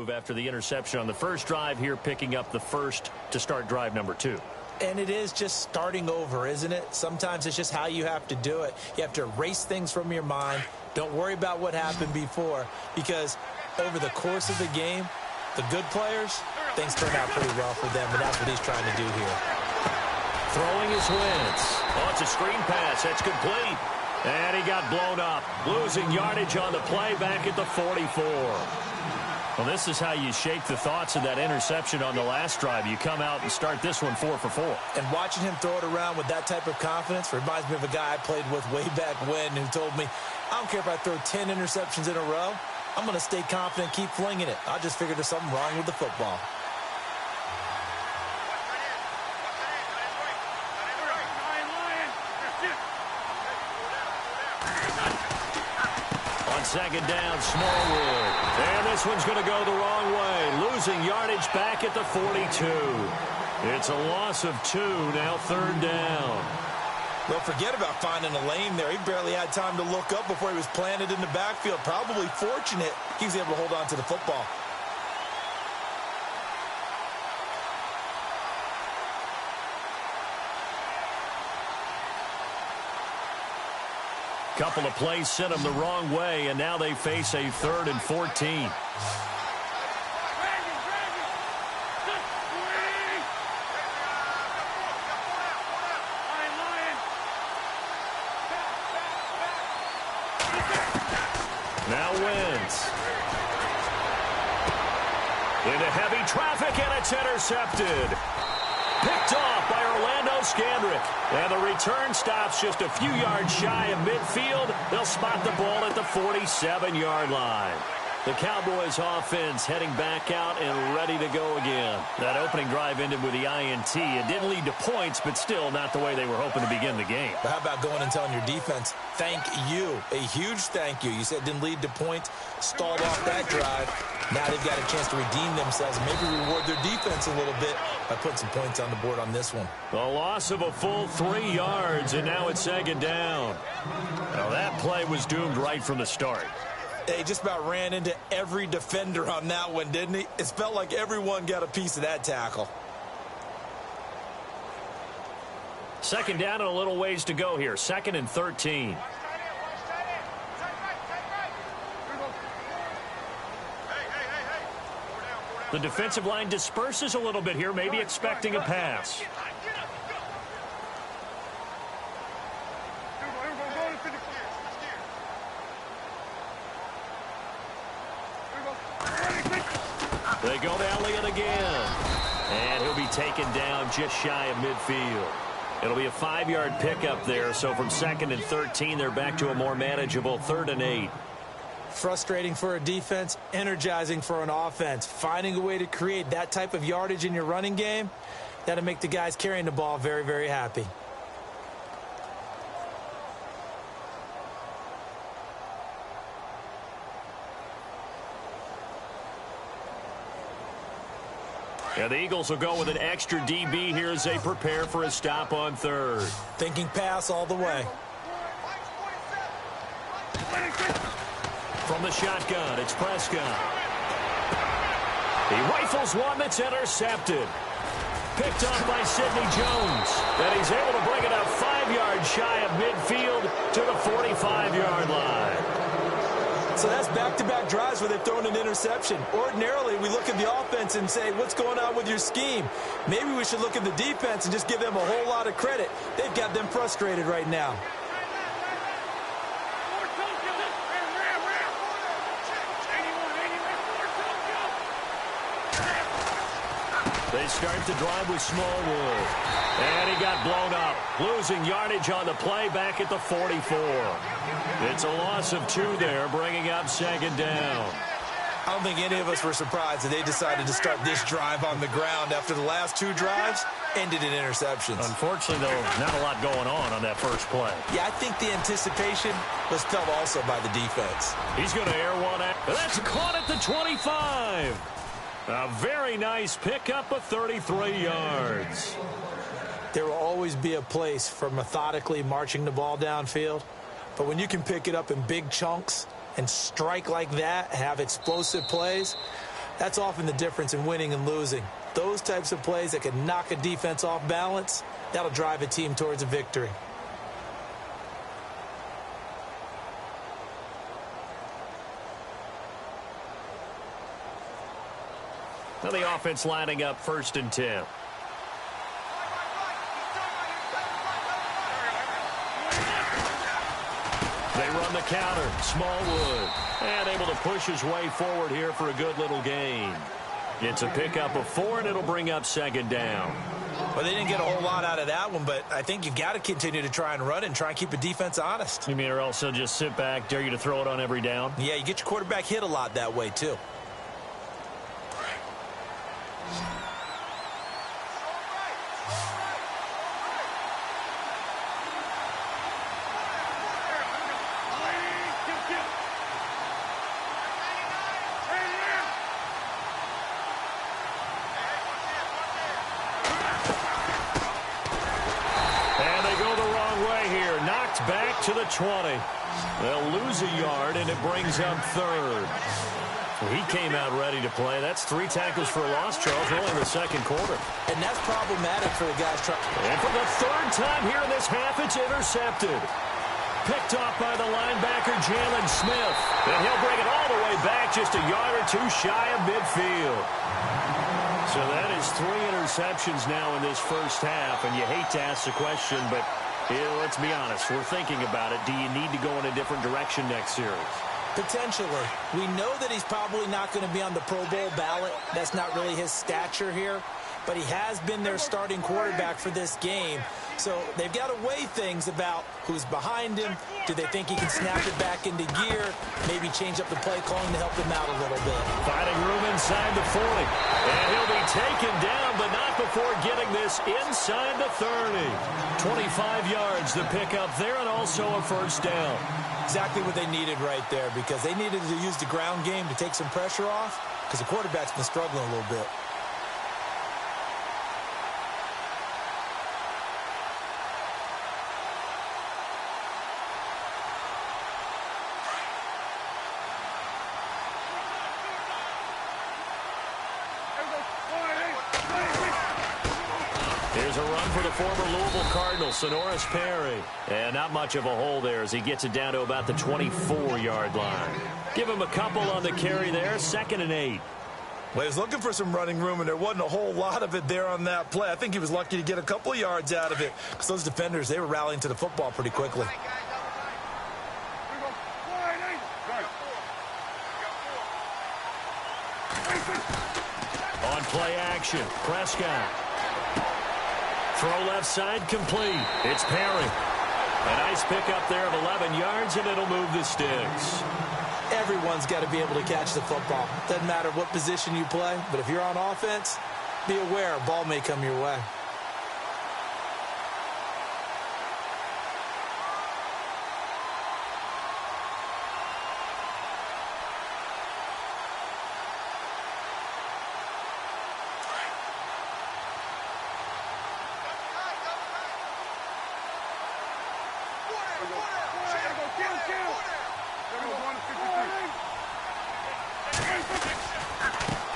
move after the interception on the first drive here, picking up the first to start drive number 2. And it is just starting over, isn't it? Sometimes it's just how you have to do it. You have to erase things from your mind. Don't worry about what happened before, because over the course of the game, the good players, things turn out pretty well for them, and that's what he's trying to do here. Throwing his Wentz. Oh, it's a screen pass. That's complete. And he got blown up. Losing yardage on the play back at the 44. Well, this is how you shake the thoughts of that interception on the last drive. You come out and start this one 4 for 4. And watching him throw it around with that type of confidence reminds me of a guy I played with way back when who told me, I don't care if I throw 10 interceptions in a row. I'm going to stay confident, keep flinging it. I just figured there's something wrong with the football. On second down, Smallwood. And this one's going to go the wrong way. Losing yardage back at the 42. It's a loss of 2, now third down. Well, forget about finding a lane there. He barely had time to look up before he was planted in the backfield. Probably fortunate he was able to hold on to the football. Couple of plays sent them the wrong way, and now they face a 3rd and 14. Now Wentz. Into heavy traffic, and it's intercepted. Picked off by Orlando Scandrick. And the return stops just a few yards shy of midfield. They'll spot the ball at the 47-yard line. The Cowboys offense heading back out and ready to go again. That opening drive ended with the INT. It didn't lead to points, but still not the way they were hoping to begin the game. But how about going and telling your defense, thank you, a huge thank you. You said it didn't lead to points, stalled off that drive. Now they've got a chance to redeem themselves and maybe reward their defense a little bit by putting some points on the board on this one. A loss of a full 3 yards, and now it's second down. Now that play was doomed right from the start. He just about ran into every defender on that one, didn't he? It felt like everyone got a piece of that tackle. Second down and a little ways to go here. 2nd and 13. The defensive line disperses a little bit here, maybe expecting a pass. They go to Elliott again. And he'll be taken down just shy of midfield. It'll be a 5-yard pickup there. So from 2nd and 13, they're back to a more manageable 3rd and 8. Frustrating for a defense, energizing for an offense. Finding a way to create that type of yardage in your running game, that'll make the guys carrying the ball very, very happy. And the Eagles will go with an extra DB here as they prepare for a stop on 3rd. Thinking pass all the way. From the shotgun, it's Prescott. He rifles one that's intercepted. Picked up by Sidney Jones. And he's able to bring it up 5 yards shy of midfield to the 45-yard line. So that's back-to-back drives where they've thrown an interception. Ordinarily, we look at the offense and say, what's going on with your scheme? Maybe we should look at the defense and just give them a whole lot of credit. They've got them frustrated right now. They start the drive with Smallwood. And he got blown up. Losing yardage on the play back at the 44. It's a loss of 2 there, bringing up second down. I don't think any of us were surprised that they decided to start this drive on the ground after the last 2 drives ended in interceptions. Unfortunately, though, not a lot going on that first play. Yeah, I think the anticipation was felt also by the defense. He's going to air one out. That's caught at the 25. A very nice pickup of 33 yards. There will always be a place for methodically marching the ball downfield. But when you can pick it up in big chunks and strike like that, have explosive plays, That's often the difference in winning and losing. Those types of plays that can knock a defense off balance, that'll drive a team towards a victory. Now the offense lining up 1st and 10. They run the counter. Smallwood. And able to push his way forward here for a good little gain. It's a pickup of 4, and it'll bring up 2nd down. Well, they didn't get a whole lot out of that one, but I think you've got to continue to try and run and try and keep the defense honest. You mean or also just sit back, dare you to throw it on every down? Yeah, you get your quarterback hit a lot that way, too. Back to the 20. They'll lose a yard, and it brings up 3rd. He came out ready to play. That's 3 tackles for a loss, Charles, early in the 2nd quarter. And that's problematic for the guys trying. And for the 3rd time here in this half, it's intercepted. Picked off by the linebacker, Jalen Smith. And he'll bring it all the way back, just a yard or 2 shy of midfield. So that is 3 interceptions now in this first half, and you hate to ask the question, but let's be honest, we're thinking about it. Do you need to go in a different direction next series? Potentially. We know that he's probably not going to be on the Pro Bowl ballot. That's not really his stature here. But he has been their starting quarterback for this game. So they've got to weigh things about who's behind him. Do they think he can snap it back into gear? Maybe change up the play calling to help him out a little bit. Finding room inside the 40. And he'll be taken down, but not before getting this inside the 30. 25 yards the pickup there, and also a 1st down. Exactly what they needed right there, because they needed to use the ground game to take some pressure off, because the quarterback's been struggling a little bit. Here's a run for the former Louisville Cardinal, Sonoris Perry. And not much of a hole there as he gets it down to about the 24-yard line. Give him a couple on the carry there, 2nd and 8. Well, he was looking for some running room, and there wasn't a whole lot of it there on that play. I think he was lucky to get a couple yards out of it, because those defenders, they were rallying to the football pretty quickly. On play action, Prescott. Throw left side, complete. It's Perry. A nice pickup there of 11 yards, and it'll move the sticks. Everyone's got to be able to catch the football. Doesn't matter what position you play, but if you're on offense, be aware a ball may come your way.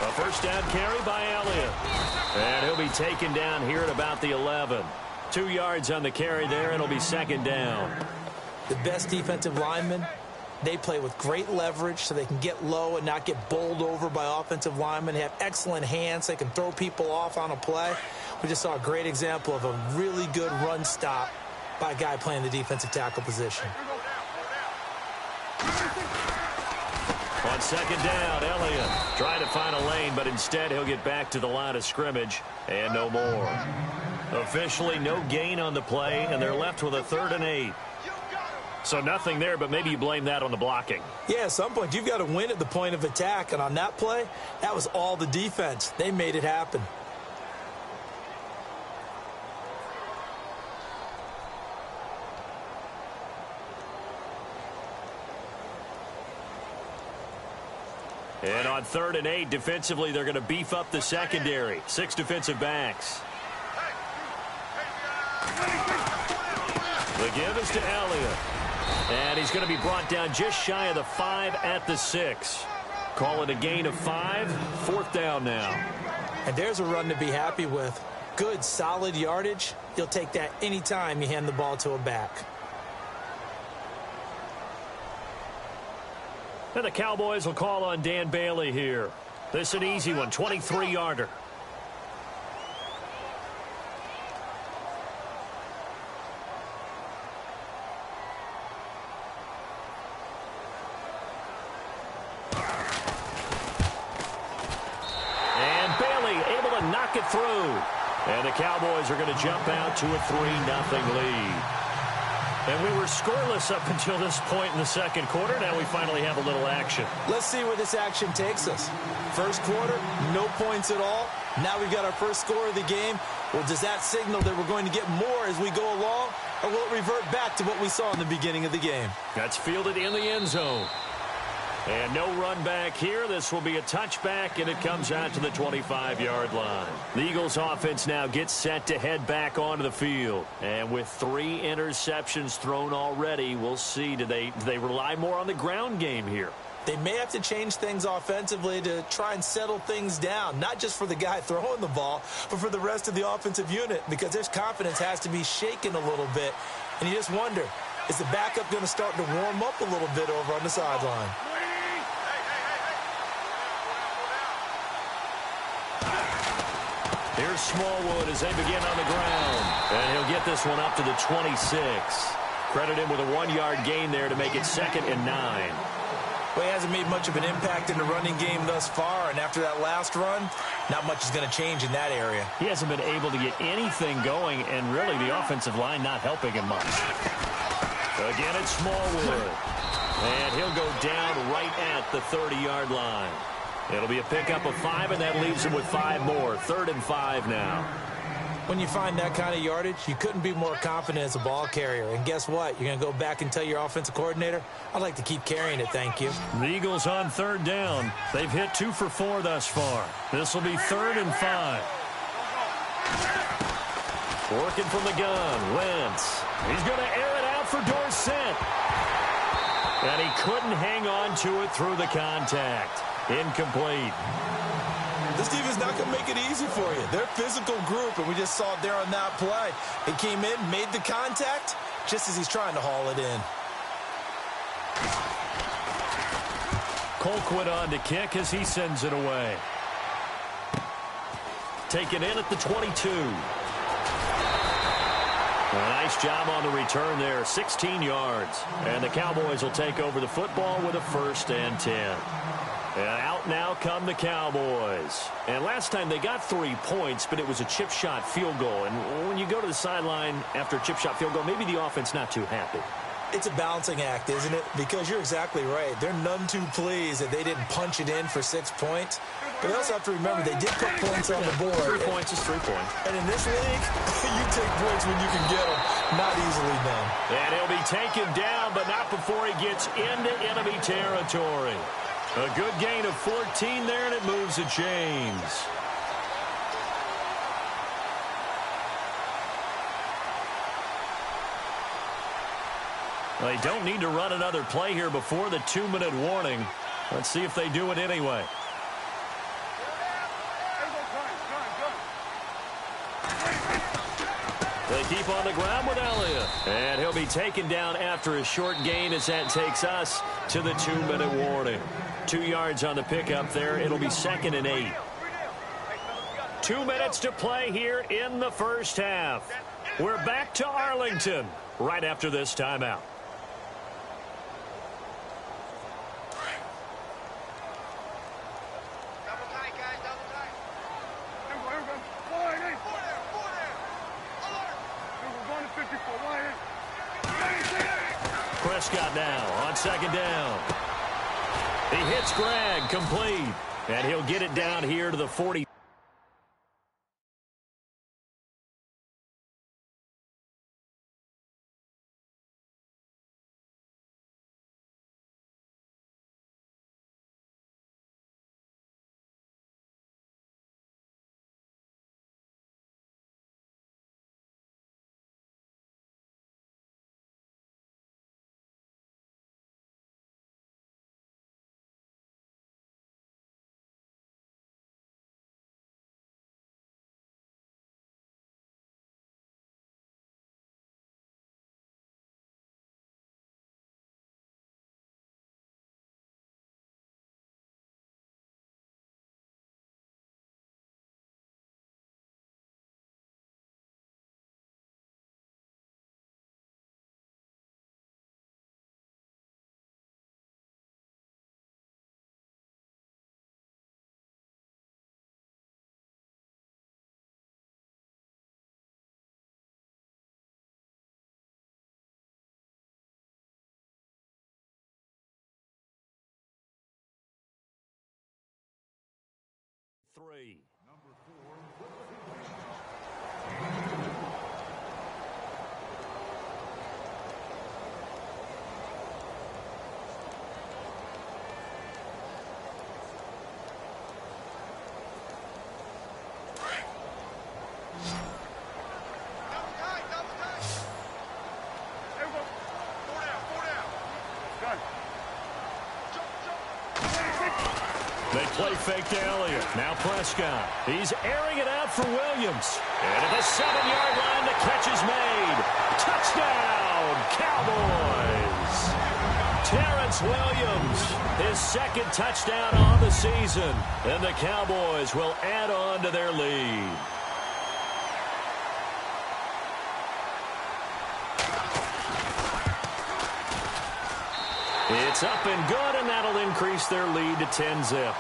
A 1st down carry by Elliott. And he'll be taken down here at about the 11. 2 yards on the carry there, and it'll be 2nd down. The best defensive linemen, they play with great leverage so they can get low and not get bowled over by offensive linemen. They have excellent hands. They can throw people off on a play. We just saw a great example of a really good run stop by a guy playing the defensive tackle position. On 2nd down, Elliott trying to find a lane, but instead he'll get back to the line of scrimmage and no more. Officially no gain on the play, and they're left with a 3rd and 8. So nothing there, but maybe you blame that on the blocking. Yeah, at some point you've got to win at the point of attack, and on that play, that was all the defense. They made it happen. And on 3rd and 8, defensively, they're going to beef up the secondary. 6 defensive backs. The give is to Elliott. And he's going to be brought down just shy of the 5 at the 6. Call it a gain of 5. 4th down now. And there's a run to be happy with. Good, solid yardage. You'll take that anytime you hand the ball to a back. And the Cowboys will call on Dan Bailey here. This is an easy one, 23-yarder. And Bailey able to knock it through. And the Cowboys are going to jump out to a 3-0 lead. And we were scoreless up until this point in the second quarter. Now we finally have a little action. Let's see where this action takes us. First quarter, no points at all. Now we've got our first score of the game. Well, does that signal that we're going to get more as we go along? Or will it revert back to what we saw in the beginning of the game? That's fielded in the end zone. And no run back here. This will be a touchback, and it comes out to the 25-yard line. The Eagles offense now gets set to head back onto the field. And with 3 interceptions thrown already, we'll see. Do they rely more on the ground game here? They may have to change things offensively to try and settle things down, not just for the guy throwing the ball, but for the rest of the offensive unit, because their confidence has to be shaken a little bit. And you just wonder, is the backup going to start to warm up a little bit over on the sideline? Here's Smallwood as they begin on the ground. And he'll get this one up to the 26. Credit him with a 1-yard gain there to make it 2nd and 9. Well, he hasn't made much of an impact in the running game thus far, and after that last run, not much is going to change in that area. He hasn't been able to get anything going, and really the offensive line not helping him much. Again, it's Smallwood. And he'll go down right at the 30-yard line. It'll be a pickup of 5, and that leaves him with 5 more. 3rd and 5 now. When you find that kind of yardage, you couldn't be more confident as a ball carrier. And guess what? You're going to go back and tell your offensive coordinator, I'd like to keep carrying it, thank you. The Eagles on 3rd down. They've hit 2 for 4 thus far. This will be 3rd and 5. Working from the gun, Wentz. He's going to air it out for Dorsett. And he couldn't hang on to it through the contact. Incomplete. This defense is not going to make it easy for you. They're a physical group, and we just saw it there on that play. He came in, made the contact, just as he's trying to haul it in. Colquitt on to kick as he sends it away. Taken in at the 22. A nice job on the return there, 16 yards. And the Cowboys will take over the football with a 1st and 10. And out now come the Cowboys. And last time they got 3 points, but it was a chip shot field goal. And when you go to the sideline after a chip shot field goal, maybe the offense not too happy. It's a balancing act, isn't it? Because you're exactly right. They're none too pleased that they didn't punch it in for 6 points. But they also have to remember they did put points on the board. 3 points is 3 points. And in this league, you take points when you can get them. Not easily done. And he'll be taken down, but not before he gets into enemy territory. A good gain of 14 there, and it moves the chains. They don't need to run another play here before the 2-minute warning. Let's see if they do it anyway. They keep on the ground with Elliott. And he'll be taken down after a short gain as that takes us to the 2-minute warning. 2 yards on the pickup there. It'll be 2nd and 8. 2 minutes to play here in the first half. We're back to Arlington right after this timeout. Prescott now on 2nd down. He hits Greg, complete. And he'll get it down here to the 40. play fake to Elliott. Now Prescott. He's airing it out for Williams. And at the 7-yard line, the catch is made. Touchdown, Cowboys. Terrence Williams, his second touchdown on the season. And the Cowboys will add on to their lead. It's up and good, and that'll increase their lead to 10-zip.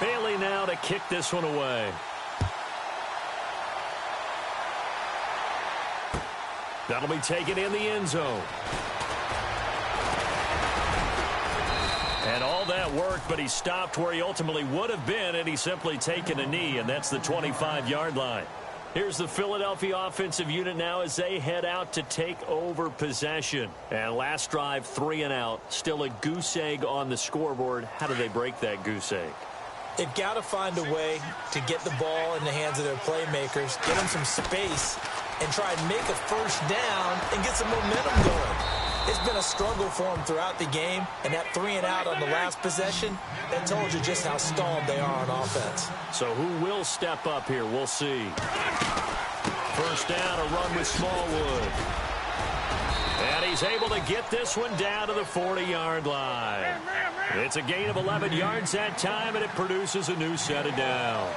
Bailey now to kick this one away. That'll be taken in the end zone. And all that worked, but he stopped where he ultimately would have been, and he's simply taken a knee, and that's the 25-yard line. Here's the Philadelphia offensive unit now as they head out to take over possession. And last drive, 3 and out. Still a goose egg on the scoreboard. How do they break that goose egg? They've got to find a way to get the ball in the hands of their playmakers, get them some space, and try and make a first down and get some momentum going. It's been a struggle for them throughout the game, and that 3 and out on the last possession, that told you just how stalled they are on offense. So who will step up here? We'll see. First down, a run with Smallwood. And he's able to get this one down to the 40-yard line. It's a gain of 11 yards that time, and it produces a new set of downs.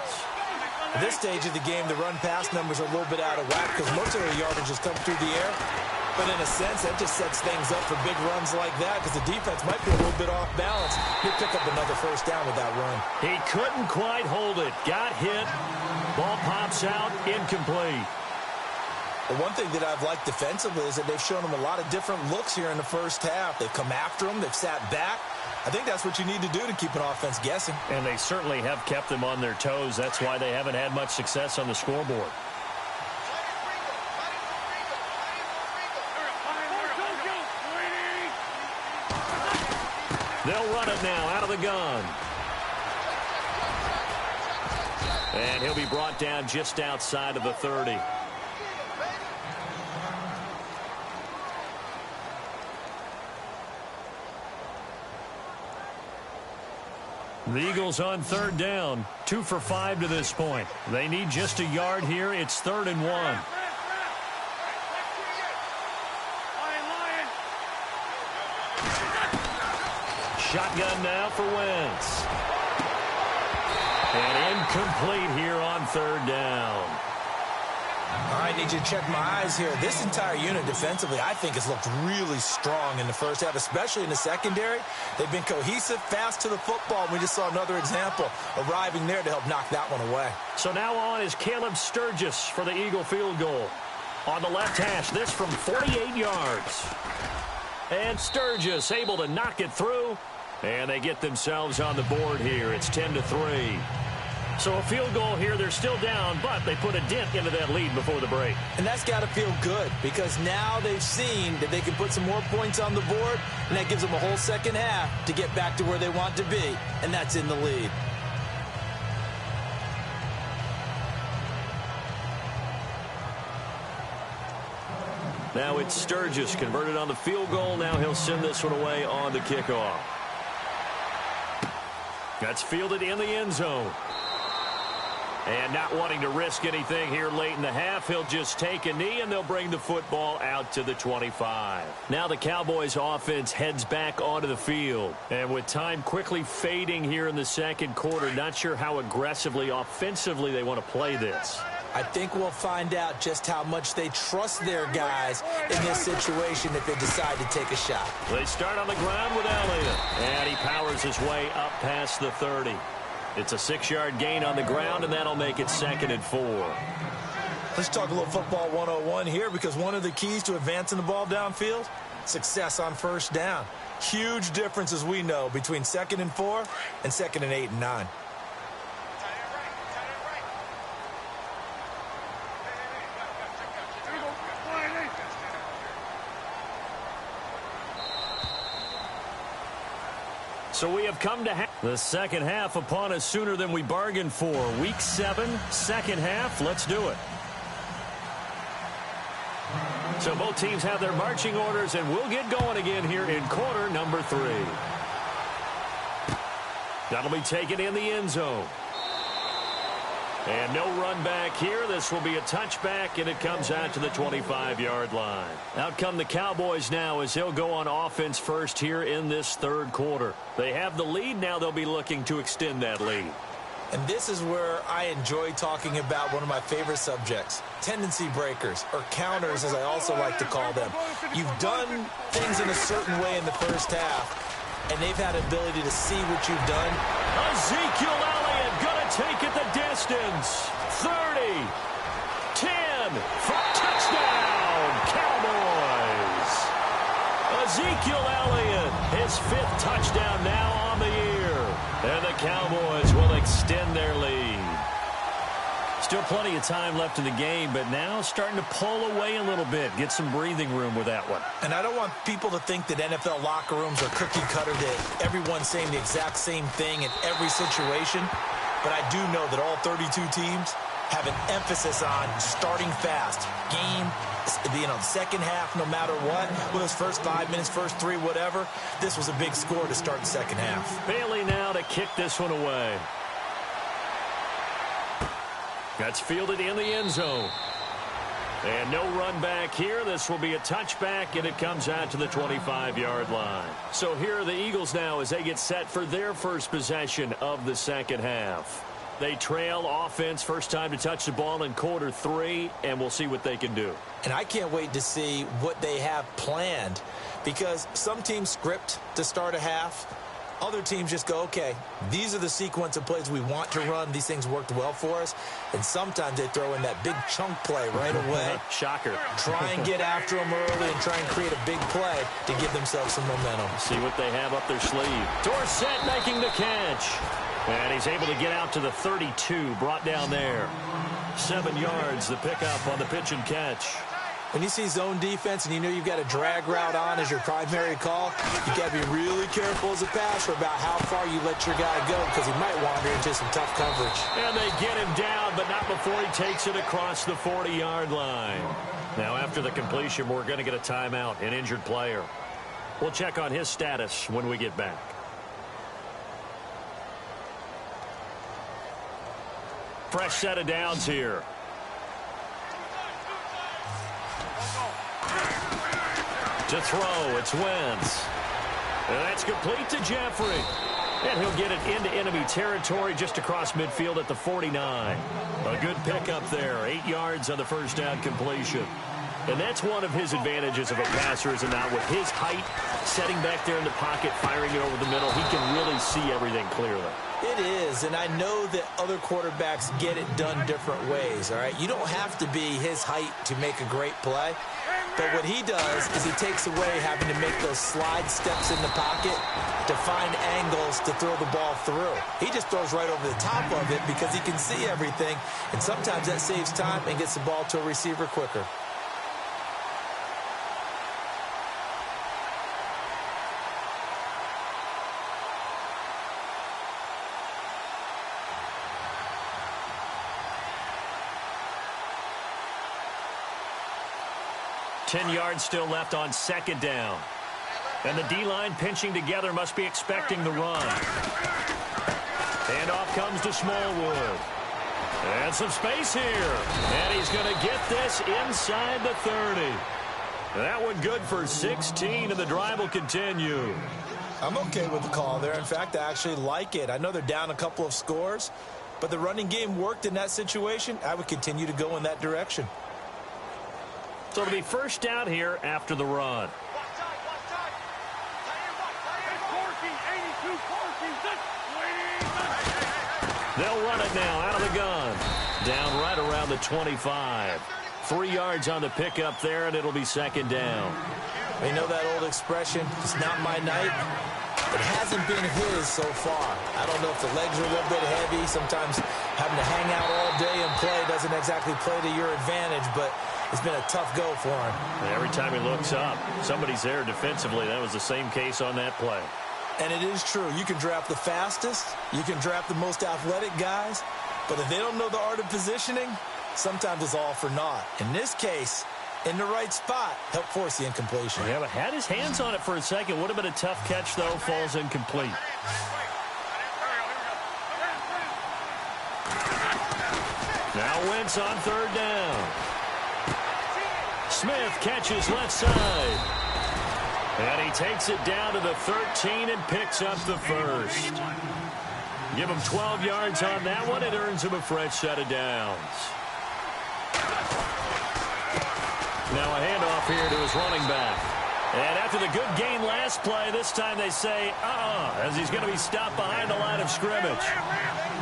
At this stage of the game, the run-pass numbers are a little bit out of whack because most of their yardage has come through the air. But in a sense, that just sets things up for big runs like that because the defense might be a little bit off balance. He'll pick up another first down with that run. He couldn't quite hold it. Got hit. Ball pops out. Incomplete. Well, one thing that I've liked defensively is that they've shown them a lot of different looks here in the first half. They've come after them. They've sat back. I think that's what you need to do to keep an offense guessing. And they certainly have kept them on their toes. That's why they haven't had much success on the scoreboard. They'll run it now out of the gun. And he'll be brought down just outside of the 30. The Eagles on third down, 2 for 5 to this point. They need just a yard here. It's 3rd and 1. Shotgun now for Wentz. And incomplete here on 3rd down. I need you to check my eyes here. This entire unit defensively, I think, has looked really strong in the first half, especially in the secondary. They've been cohesive, fast to the football. We just saw another example arriving there to help knock that one away. So now on is Caleb Sturgis for the Eagle field goal. On the left hash, this from 48 yards. And Sturgis able to knock it through. And they get themselves on the board here. It's 10-3. So a field goal here, they're still down, but they put a dent into that lead before the break. And that's got to feel good because now they've seen that they can put some more points on the board, and that gives them a whole second half to get back to where they want to be, and that's in the lead. Now it's Sturgis converted on the field goal. Now he'll send this one away on the kickoff. That's fielded in the end zone. And not wanting to risk anything here late in the half, he'll just take a knee, and they'll bring the football out to the 25. Now the Cowboys offense heads back onto the field. And with time quickly fading here in the second quarter, not sure how aggressively, offensively they want to play this. I think we'll find out just how much they trust their guys in this situation if they decide to take a shot. They start on the ground with Elliott. And he powers his way up past the 30. It's a 6-yard gain on the ground, and that'll make it 2nd and 4. Let's talk a little football 101 here because one of the keys to advancing the ball downfield, success on first down. Huge difference, as we know, between 2nd and 4 and 2nd and 8 and 9. So we have come to the second half upon us sooner than we bargained for. Week 7, second half. Let's do it. So both teams have their marching orders, and we'll get going again here in quarter number 3. That'll be taken in the end zone. And no run back here. This will be a touchback, and it comes out to the 25-yard line. Out come the Cowboys now as they'll go on offense first here in this third quarter. They have the lead. Now they'll be looking to extend that lead. And this is where I enjoy talking about one of my favorite subjects, tendency breakers, or counters as I also like to call them. You've done things in a certain way in the first half, and they've had ability to see what you've done. Ezekiel Elliott going to take it the distance. 30, 10, for touchdown, Cowboys. Ezekiel Elliott, his 5th touchdown now on the year. And the Cowboys will extend their lead. Still plenty of time left in the game, but now starting to pull away a little bit. Get some breathing room with that one. And I don't want people to think that NFL locker rooms are cookie cutter, that everyone's saying the exact same thing in every situation. But I do know that all 32 teams have an emphasis on starting fast. Game, the second half, no matter what. With those first 5 minutes, first 3, whatever. This was a big score to start the second half. Bailey now to kick this one away. That's fielded in the end zone. And no run back here. This will be a touchback, and it comes out to the 25-yard line. So here are the Eagles now as they get set for their first possession of the second half. They trail offense, first time to touch the ball in quarter 3, and we'll see what they can do. And I can't wait to see what they have planned, because some teams script to start a half. Other teams just go, okay, these are the sequence of plays we want to run. These things worked well for us. And sometimes they throw in that big chunk play right away. Shocker. Try and get after them early and try and create a big play to give themselves some momentum. See what they have up their sleeve. Dorsett making the catch. And he's able to get out to the 32, brought down there. 7 yards, the pickup on the pitch and catch. When you see zone defense and you know you've got a drag route on as your primary call, you got to be really careful as a passer about how far you let your guy go, because he might wander into some tough coverage. And they get him down, but not before he takes it across the 40-yard line. Now, after the completion, we're going to get a timeout, an injured player. We'll check on his status when we get back. Fresh set of downs here. To throw, it's Wentz. And that's complete to Jeffrey. And he'll get it into enemy territory just across midfield at the 49. A good pickup there. 8 yards on the first down completion. And that's one of his advantages of a passer, is it not? With his height, setting back there in the pocket, firing it over the middle, he can really see everything clearly. It is, and I know that other quarterbacks get it done different ways, all right? You don't have to be his height to make a great play. But what he does is he takes away having to make those slide steps in the pocket to find angles to throw the ball through. He just throws right over the top of it because he can see everything, and sometimes that saves time and gets the ball to a receiver quicker. Ten yards still left on second down. And the D-line pinching together, must be expecting the run. Handoff comes to Smallwood. And some space here. And he's going to get this inside the 30. That one good for 16, and the drive will continue. I'm okay with the call there. In fact, I actually like it. I know they're down a couple of scores, but the running game worked in that situation. I would continue to go in that direction. So it'll be first down here after the run. They'll run it now out of the gun. Down right around the 25. 3 yards on the pickup there, and it'll be second down. You know that old expression, it's not my night? It hasn't been his so far. I don't know if the legs are a little bit heavy. Sometimes having to hang out all day and play doesn't exactly play to your advantage, but it's been a tough go for him. Every time he looks up, somebody's there defensively. That was the same case on that play. And it is true. You can draft the fastest. You can draft the most athletic guys. But if they don't know the art of positioning, sometimes it's all for naught. In this case, in the right spot, help force the incompletion. Yeah, but had his hands on it for a second. Would have been a tough catch, though. Falls incomplete. Now Wentz on third down. Smith catches left side. And he takes it down to the 13 and picks up the first. Give him 12 yards on that one. It earns him a fresh set of downs. Now a handoff here to his running back. And after the good gain last play, this time they say, as he's going to be stopped behind the line of scrimmage.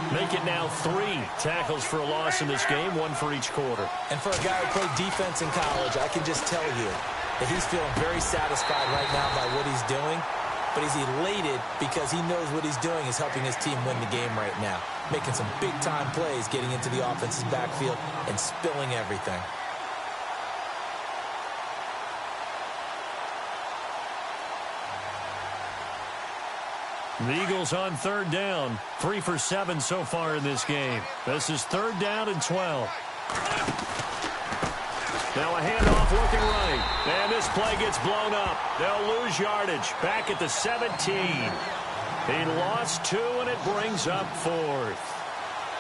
Make it now 3 tackles for a loss in this game, 1 for each quarter. And for a guy who played defense in college, I can just tell you that he's feeling very satisfied right now by what he's doing. But he's elated because he knows what he's doing is helping his team win the game right now. Making some big-time plays, getting into the offense's backfield, and spilling everything. The Eagles on third down. 3 for 7 so far in this game. This is third down and 12. Now a handoff looking right. And this play gets blown up. They'll lose yardage. Back at the 17. He lost 2, and it brings up 4th.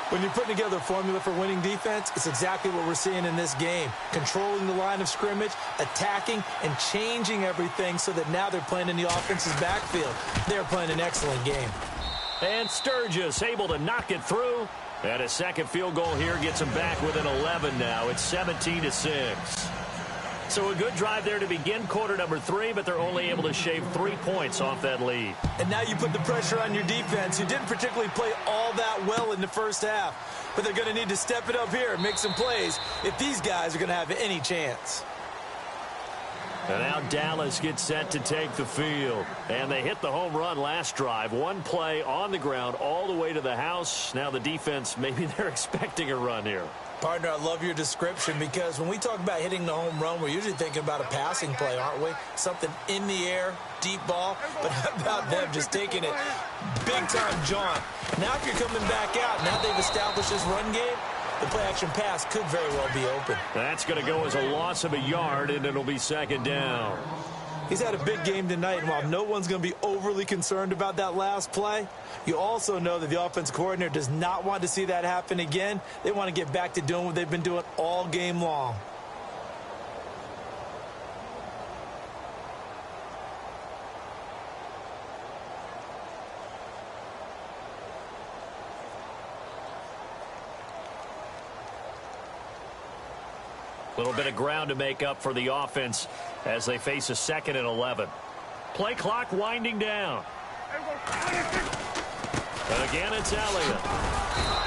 When you're putting together a formula for winning defense, it's exactly what we're seeing in this game. Controlling the line of scrimmage, attacking, and changing everything so that now they're playing in the offense's backfield. They're playing an excellent game. And Sturgis able to knock it through. And a second field goal here gets him back within 11 now. It's 17-6. So a good drive there to begin quarter number 3, but they're only able to shave 3 points off that lead. And now you put the pressure on your defense, who didn't particularly play all that well in the first half. But they're going to need to step it up here and make some plays if these guys are going to have any chance. And now Dallas gets set to take the field. And they hit the home run last drive. 1 play on the ground all the way to the house. Now the defense, maybe they're expecting a run here. Partner, I love your description because when we talk about hitting the home run, we're usually thinking about a passing play, aren't we? Something in the air, deep ball. But how about them just taking it big-time jaunt? Now if you're coming back out, now they've established this run game, the play-action pass could very well be open. That's going to go as a loss of a yard, and it'll be second down. He's had a big game tonight, and while no one's going to be overly concerned about that last play, you also know that the offense coordinator does not want to see that happen again. They want to get back to doing what they've been doing all game long. A little bit of ground to make up for the offense as they face a 2nd and 11. Play clock winding down. Again, it's Elliott.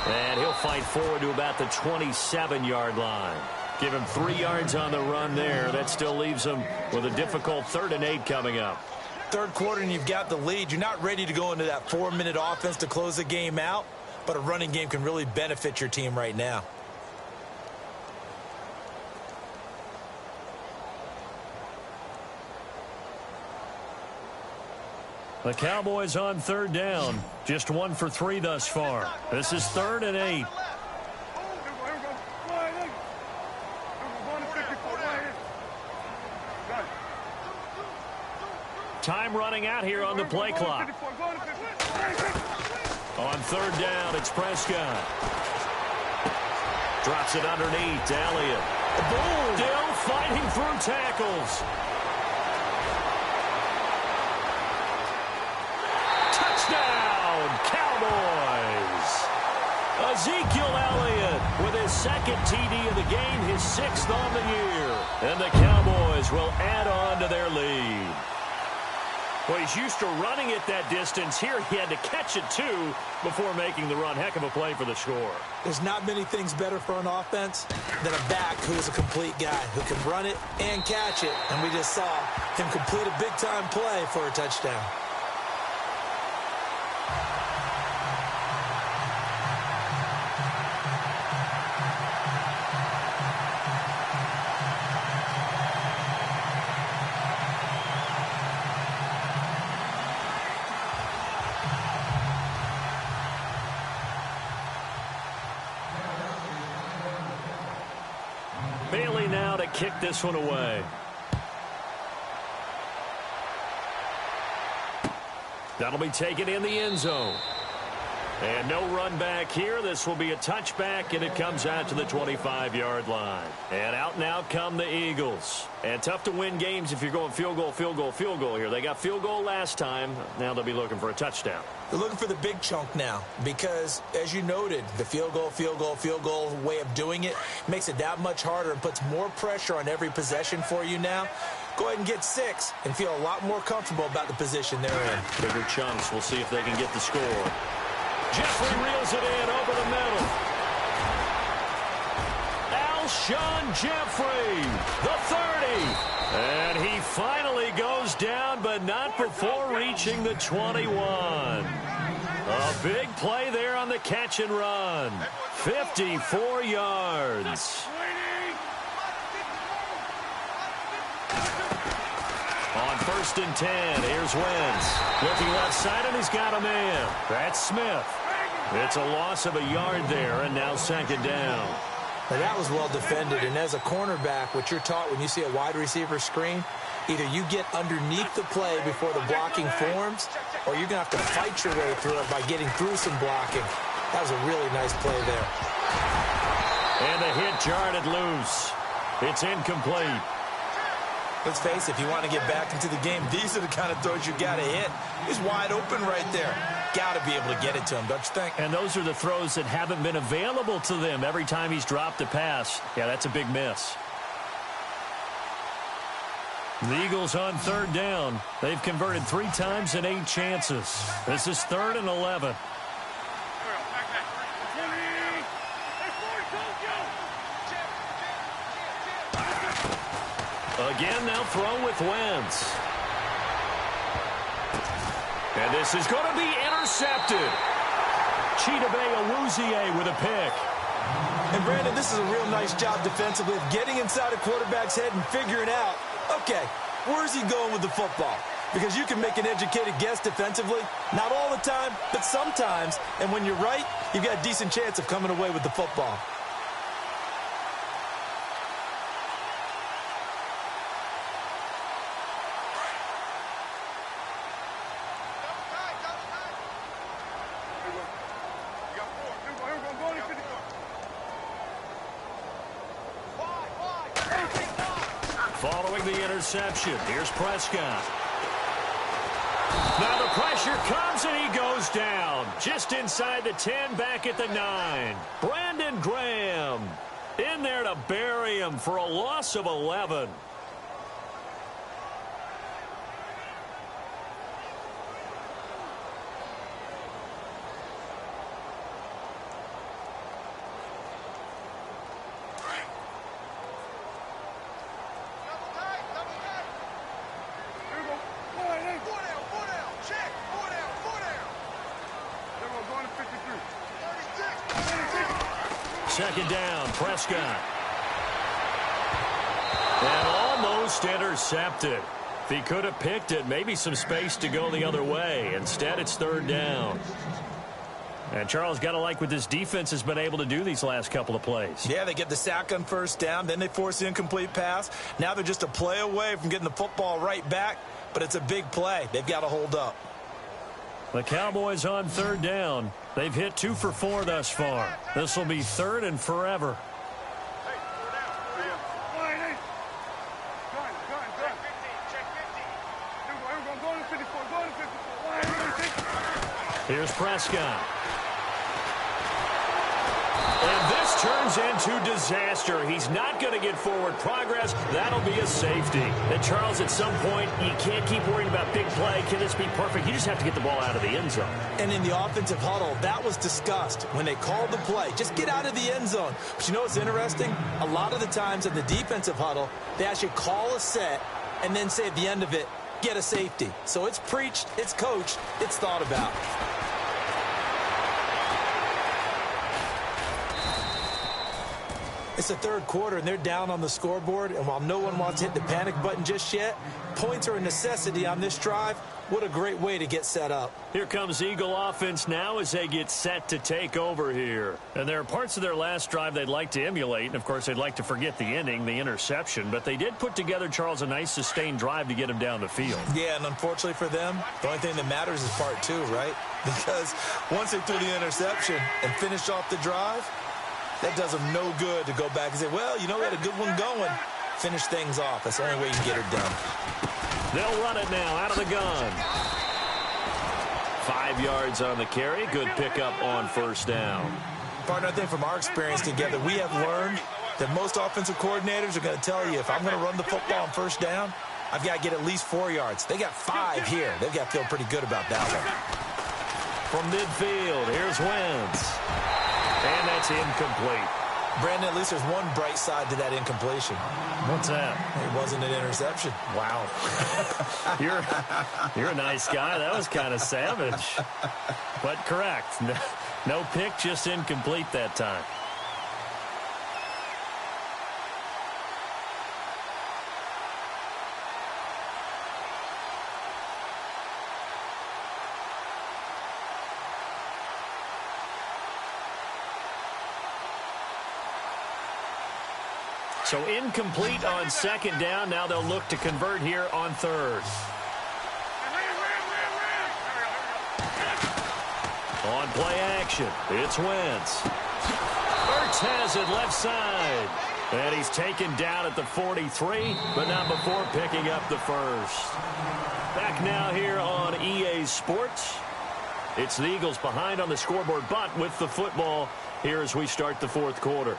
And he'll fight forward to about the 27-yard line. Give him 3 yards on the run there. That still leaves him with a difficult 3rd and 8 coming up. Third quarter and you've got the lead. You're not ready to go into that 4-minute offense to close the game out, but a running game can really benefit your team right now. The Cowboys on third down. Just 1 for 3 thus far. This is 3rd and 8. Time running out here on the play clock. On third down, it's Prescott. Drops it underneath to Elliott. Still fighting through tackles. Touchdown, Cowboys! Ezekiel Elliott with his 2nd TD of the game, his 6th on the year. And the Cowboys will add on to their lead. Well, he's used to running it that distance. Here he had to catch it, too, before making the run. Heck of a play for the score. There's not many things better for an offense than a back who is a complete guy, who can run it and catch it. And we just saw him complete a big-time play for a touchdown. kick this one away. That'll be taken in the end zone. And no run back here. This will be a touchback, and it comes out to the 25-yard line. And out come the Eagles. And tough to win games if you're going field goal, field goal, field goal here. They got field goal last time. Now they'll be looking for a touchdown. They're looking for the big chunk now because, as you noted, the field goal way of doing it makes it that much harder and puts more pressure on every possession for you now. Go ahead and get 6 and feel a lot more comfortable about the position they're in. Bigger chunks. We'll see if they can get the score. Jeffrey reels it in over the middle. Alshon Jeffrey, the 30. And he finally goes down, but not before reaching the 21. A big play there on the catch and run. 54 yards. On 1st and 10, here's Wentz. Looking left side, and he's got a man. That's Smith. It's a loss of a yard there, and now 2nd down. Now that was well defended, and as a cornerback, what you're taught when you see a wide receiver screen, either you get underneath the play before the blocking forms, or you're going to have to fight your way through it by getting through some blocking. That was a really nice play there. And the hit jarred it loose. It's incomplete. Let's face it, if you want to get back into the game, these are the kind of throws you got to hit. He's wide open right there. Got to be able to get it to him, don't you think? And those are the throws that haven't been available to them every time he's dropped a pass. Yeah, that's a big miss. The Eagles on 3rd down. They've converted 3 times in 8 chances. This is 3rd and 11. Again, they'll throw with Wentz. And this is going to be intercepted. Chidobe Awuzie with a pick. And, Brandon, this is a real nice job defensively of getting inside a quarterback's head and figuring out, okay, where's he going with the football? Because you can make an educated guess defensively. Not all the time, but sometimes. And when you're right, you've got a decent chance of coming away with the football. Following the interception, here's Prescott. Now the pressure comes and he goes down. Just inside the 10, back at the 9. Brandon Graham in there to bury him for a loss of 11. Second down, Prescott. And almost intercepted. If he could have picked it, maybe some space to go the other way. Instead, it's 3rd down. And Charles, got to like what this defense has been able to do these last couple of plays. Yeah, they get the sack on 1st down, then they force the incomplete pass. Now they're just a play away from getting the football right back, but it's a big play. They've got to hold up. The Cowboys on 3rd down. They've hit 2 for 4 thus far. This will be 3rd and forever. Here's Prescott. And this turns into disaster. He's not going to get forward progress. That'll be a safety. And Charles, at some point, you can't keep worrying about big play. Can this be perfect? You just have to get the ball out of the end zone. And in the offensive huddle, that was discussed when they called the play. Just get out of the end zone. But you know what's interesting? A lot of the times in the defensive huddle, they actually call a set and then say at the end of it, get a safety. So it's preached, it's coached, it's thought about. It's the third quarter, and they're down on the scoreboard, and while no one wants to hit the panic button just yet, points are a necessity on this drive. What a great way to get set up. Here comes Eagle offense now as they get set to take over here. And there are parts of their last drive they'd like to emulate, and, of course, they'd like to forget the ending, the interception. But they did put together, Charles, a nice sustained drive to get them down the field. Yeah, and unfortunately for them, the only thing that matters is part two, right? Because once they threw the interception and finished off the drive, that does them no good to go back and say, well, you know, we had a good one going. Finish things off. That's the only way you can get her done. They'll run it now out of the gun. 5 yards on the carry. Good pickup on first down. Partner, I think from our experience together, we have learned that most offensive coordinators are going to tell you, if I'm going to run the football on first down, I've got to get at least 4 yards. They got 5 here. They've got to feel pretty good about that one. From midfield, here's Wentz. And that's incomplete. Brandon, at least there's one bright side to that incompletion. What's that? It wasn't an interception. Wow. You're a nice guy. That was kind of savage. But correct. No pick, just incomplete that time. So incomplete on second down. Now they'll look to convert here on third. On play action, it's Wentz. Ertz has it left side. And he's taken down at the 43, but not before picking up the first. Back now here on EA Sports. It's the Eagles behind on the scoreboard, but with the football here as we start the fourth quarter.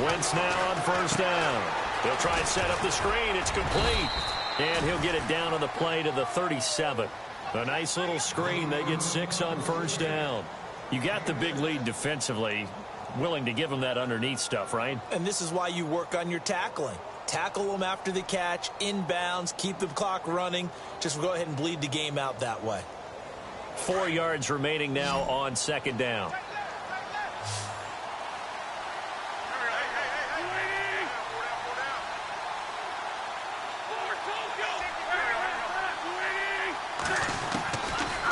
Wentz now on first down. He'll try and set up the screen. It's complete. And he'll get it down on the play to the 37. A nice little screen. They get 6 on first down. You got the big lead defensively. Willing to give them that underneath stuff, right? And this is why you work on your tackling. Tackle them after the catch, inbounds, keep the clock running. Just go ahead and bleed the game out that way. 4 yards remaining now on second down.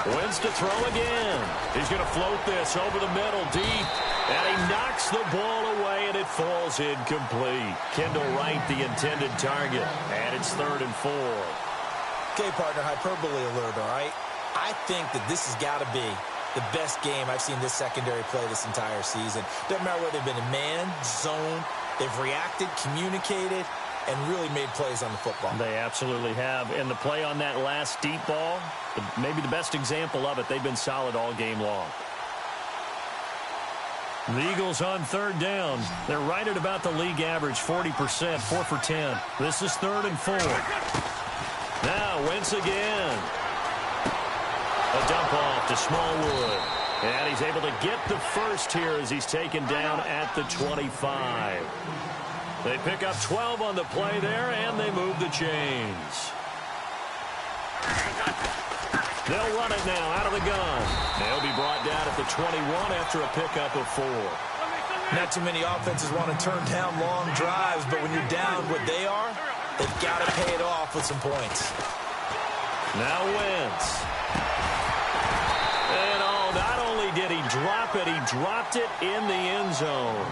Wentz to throw again. He's going to float this over the middle deep. And he knocks the ball away, and it falls incomplete. Kendall Wright, the intended target. And it's 3rd and 4. Okay, partner, hyperbole alert, all right? I think that this has got to be the best game I've seen this secondary play this entire season. Doesn't matter whether they've been in man, zone, they've reacted, communicated, and really made plays on the football. They absolutely have. And the play on that last deep ball, maybe the best example of it, they've been solid all game long. The Eagles on third down. They're right at about the league average, 40%, 4 for 10. This is 3rd and 4. Now Wentz again. A dump off to Smallwood. And he's able to get the first here as he's taken down at the 25. They pick up 12 on the play there, and they move the chains. They'll run it now out of the gun. They'll be brought down at the 21 after a pickup of 4. Not too many offenses want to turn down long drives, but when you're down what they are, they've got to pay it off with some points. Now Wentz. And not only did he drop it, he dropped it in the end zone.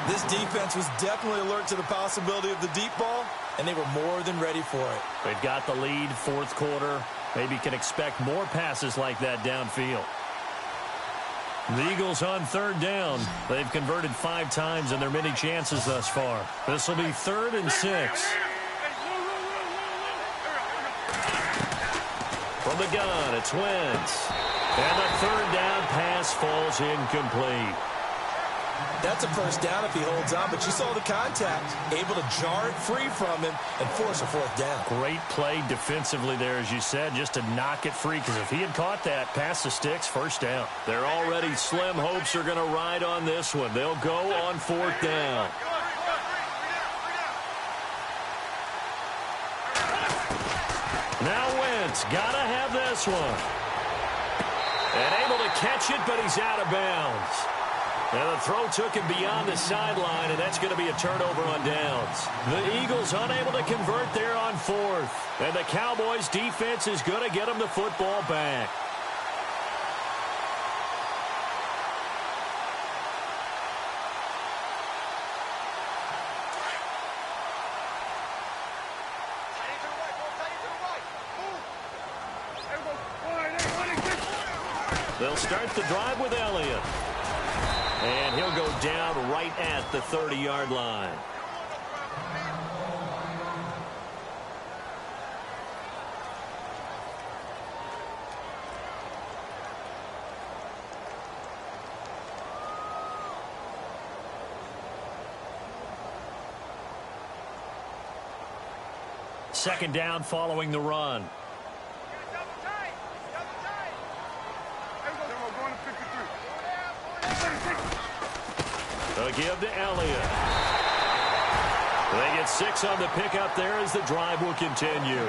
This defense was definitely alert to the possibility of the deep ball, and they were more than ready for it. They've got the lead, fourth quarter. Maybe can expect more passes like that downfield. The Eagles on third down. They've converted 5 times in their many chances thus far. This will be 3rd and 6. From the gun, it's Wentz. And the 3rd down pass falls incomplete. That's a first down if he holds on, but you saw the contact. Able to jar it free from him and force a 4th down. Great play defensively there, as you said, just to knock it free, because if he had caught that, past the sticks, first down. They're already slim hopes are going to ride on this one. They'll go on 4th down. Now Wentz, gotta have this one. And able to catch it, but he's out of bounds. And the throw took him beyond the sideline, and that's going to be a turnover on downs. The Eagles unable to convert there on fourth. And the Cowboys' defense is going to get them the football back. They'll start the drive with Elliott. And he'll go down right at the 30-yard line. Second down following the run. They'll give to Elliott. They get 6 on the pickup there as the drive will continue.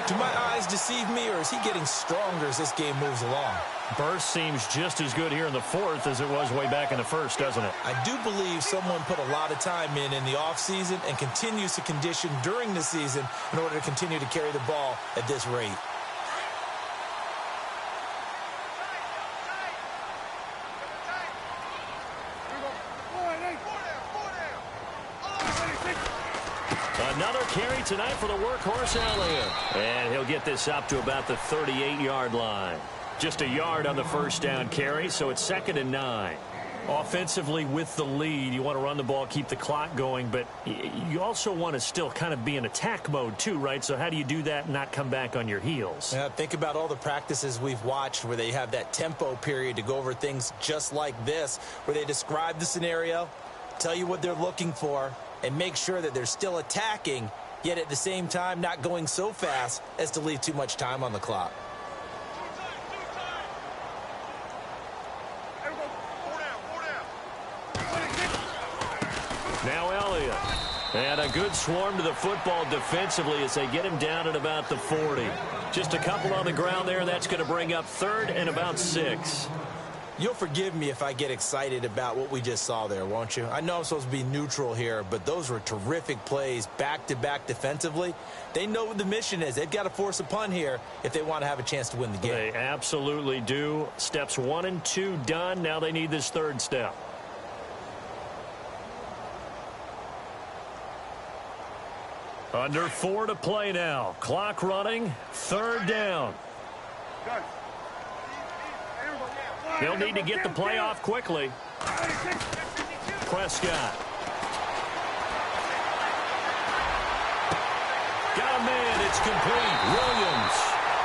Do my eyes deceive me, or is he getting stronger as this game moves along? Burst seems just as good here in the fourth as it was way back in the first, doesn't it? I do believe someone put a lot of time in the offseason and continues to condition during the season in order to continue to carry the ball at this rate. Another carry tonight for the workhorse Elliott. And he'll get this up to about the 38-yard line. Just a yard on the first down carry, so it's 2nd and 9. Offensively with the lead, you want to run the ball, keep the clock going, but you also want to still kind of be in attack mode too, right? So how do you do that and not come back on your heels? Yeah, think about all the practices we've watched where they have that tempo period to go over things just like this, where they describe the scenario, tell you what they're looking for, and make sure that they're still attacking, yet at the same time not going so fast as to leave too much time on the clock. Now Elliott. And a good swarm to the football defensively as they get him down at about the 40. Just a couple on the ground there. That's going to bring up 3rd and about 6. You'll forgive me if I get excited about what we just saw there, won't you? I know I'm supposed to be neutral here, but those were terrific plays back-to-back defensively. They know what the mission is. They've got to force a punt here if they want to have a chance to win the game. They absolutely do. Steps 1 and 2 done. Now they need this 3rd step. Under 4 to play now. Clock running. 3rd down. He'll need to get the play off quickly. Prescott. Got a man. It's complete. Williams.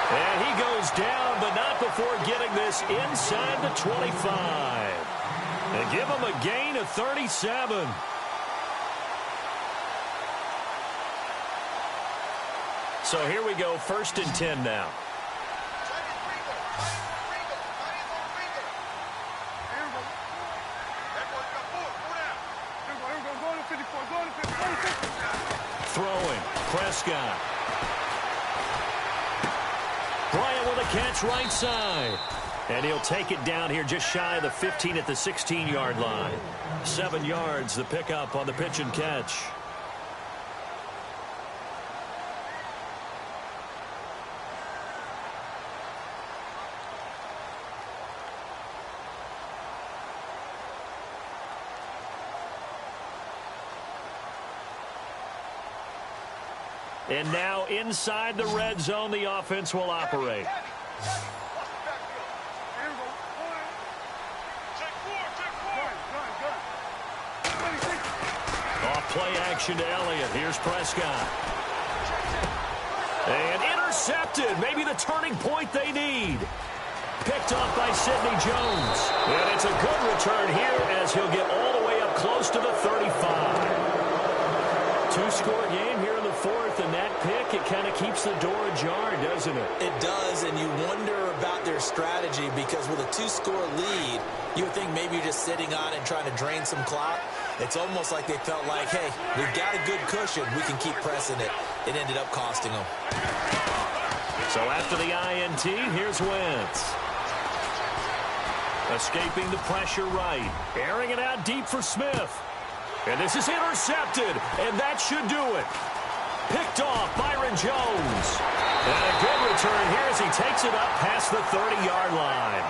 And he goes down, but not before getting this inside the 25. And give him a gain of 37. So here we go, 1st and 10 now. Throwing, Prescott. Bryant with a catch right side. And he'll take it down here just shy of the 15 at the 16-yard line. 7 yards, the pickup on the pitch and catch. And now inside the red zone, the offense will operate. Off play action to Elliott. Here's Prescott. And intercepted. Maybe the turning point they need. Picked off by Sidney Jones. And it's a good return here as he'll get all the way up close to the 35. 2-score game here in the 4th, and that pick, it kind of keeps the door ajar, doesn't it? It does, and you wonder about their strategy because with a 2-score lead, you would think maybe you're just sitting on it and trying to drain some clock. It's almost like they felt like, hey, we've got a good cushion. We can keep pressing it. It ended up costing them. So after the INT, here's Wentz. Escaping the pressure right. Airing it out deep for Smith. And this is intercepted, and that should do it. Picked off Byron Jones. And a good return here as he takes it up past the 30-yard line.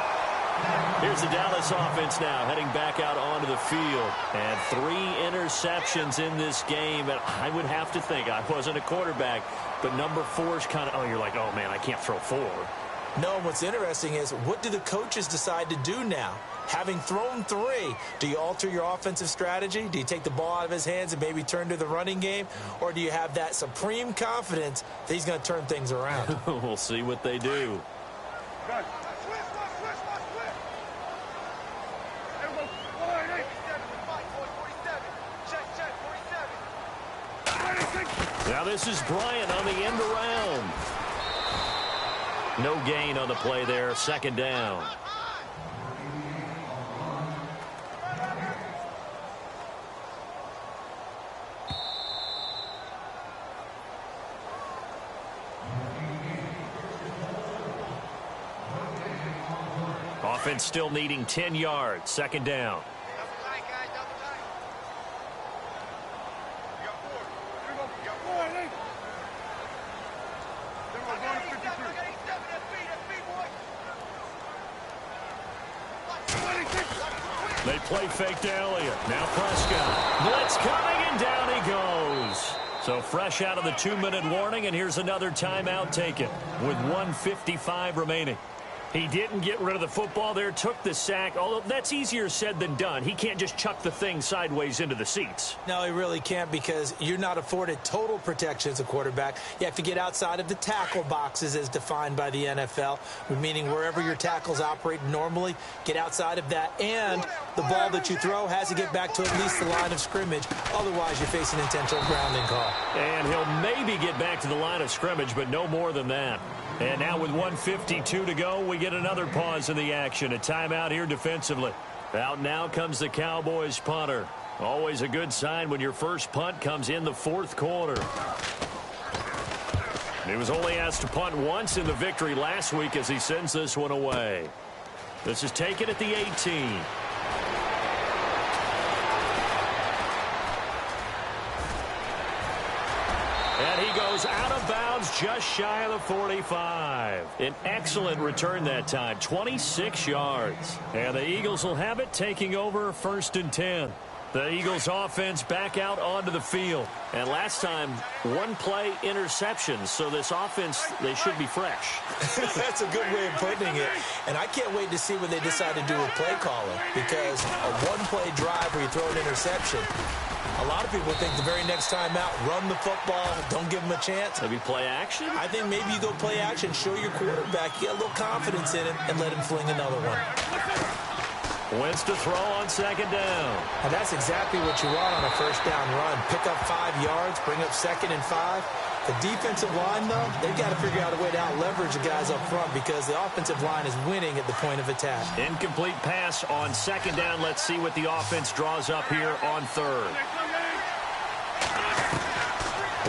Here's the Dallas offense now heading back out onto the field. And 3 interceptions in this game. And I would have to think, I wasn't a quarterback, but number 4 is kind of, you're like, oh, man, I can't throw 4. No, what's interesting is what do the coaches decide to do now? Having thrown 3, do you alter your offensive strategy? Do you take the ball out of his hands and maybe turn to the running game? Or do you have that supreme confidence that he's going to turn things around? We'll see what they do. Now this is Bryant on the end around. No gain on the play there, second down. Offense still needing 10 yards, second down. They play fake to Elliott. Now Prescott. Blitz coming, and down he goes. So fresh out of the 2-minute warning, and here's another timeout taken with 1:55 remaining. He didn't get rid of the football there, took the sack, although that's easier said than done. He can't just chuck the thing sideways into the seats. No, he really can't because you're not afforded total protection as a quarterback. You have to get outside of the tackle boxes as defined by the NFL, meaning wherever your tackles operate normally, get outside of that. And the ball that you throw has to get back to at least the line of scrimmage. Otherwise, you're facing an intentional grounding call. And he'll maybe get back to the line of scrimmage, but no more than that. And now with 1:52 to go, we get another pause in the action. A timeout here defensively. Out now comes the Cowboys punter. Always a good sign when your first punt comes in the 4th quarter. He was only asked to punt once in the victory last week as he sends this one away. This is taken at the 18. And he goes out of bounds just shy of the 45. An excellent return that time, 26 yards. And the Eagles will have it, taking over 1st and 10. The Eagles offense back out onto the field. And last time, 1-play interceptions. So this offense, they should be fresh. That's a good way of putting it. And I can't wait to see what they decide to do with play calling. Because a 1-play drive where you throw an interception, a lot of people think the very next time out, run the football, don't give him a chance. Maybe play action? I think maybe you go play action, show your quarterback, get a little confidence in him, and let him fling another one. Wentz to throw on second down. And that's exactly what you want on a first down run. Pick up 5 yards, bring up 2nd and 5. The defensive line, though, they've got to figure out a way to out-leverage the guys up front because the offensive line is winning at the point of attack. Incomplete pass on second down. Let's see what the offense draws up here on 3rd.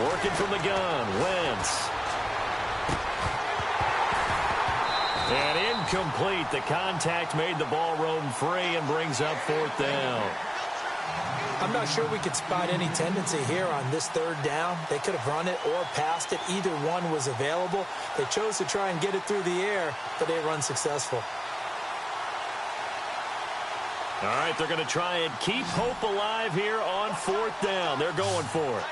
Working from the gun, Wentz. And incomplete. The contact made the ball roam free and brings up 4th down. I'm not sure we could spot any tendency here on this 3rd down. They could have run it or passed it. Either one was available. They chose to try and get it through the air, but they run successful. All right, they're going to try and keep hope alive here on 4th down. They're going for it.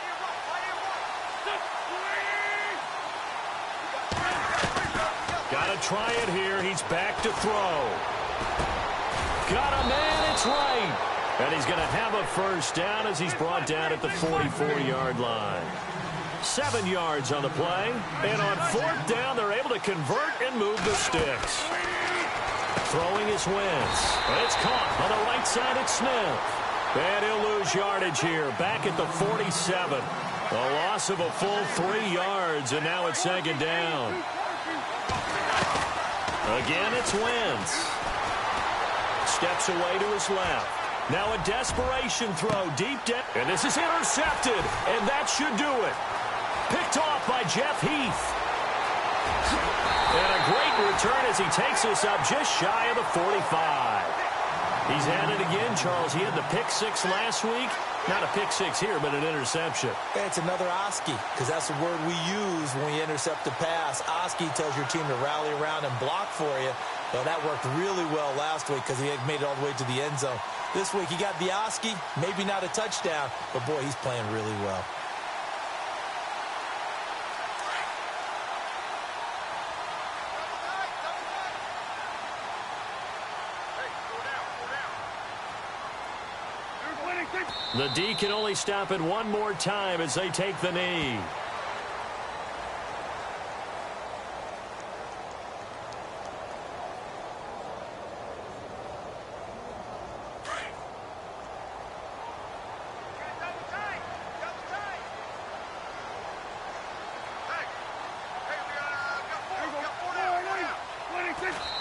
Got to try it here. He's back to throw. Got a man. It's right. And he's going to have a first down as he's brought down at the 44-yard line. 7 yards on the play. And on 4th down, they're able to convert and move the sticks. Throwing his Wentz. And it's caught on the right side at Smith. And he'll lose yardage here. Back at the 47. A loss of a full 3 yards. And now it's 2nd down. Again, it's Wentz. Steps away to his left. Now a desperation throw deep down. And this is intercepted. And that should do it. Picked off by Jeff Heath. And a great return as he takes us up just shy of the 45. He's at it again, Charles. He had the pick six last week. Not a pick six here, but an interception. Hey, it's another Oski, because that's the word we use when we intercept a pass. Oski tells your team to rally around and block for you. Well, that worked really well last week because he had made it all the way to the end zone. This week he got the Oski, maybe not a touchdown, but boy, he's playing really well. The D can only stop it one more time as they take the knee.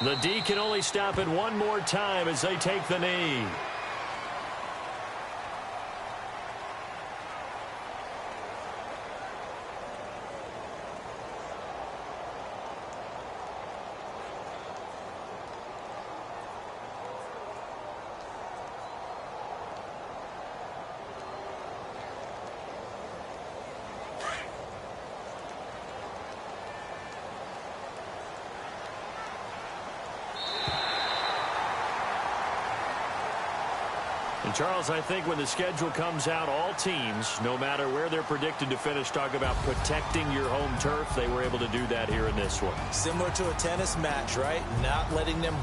The D can only stop it one more time as they take the knee. And Charles, I think when the schedule comes out, all teams, no matter where they're predicted to finish, talk about protecting your home turf. They were able to do that here in this one. Similar to a tennis match, right? Not letting them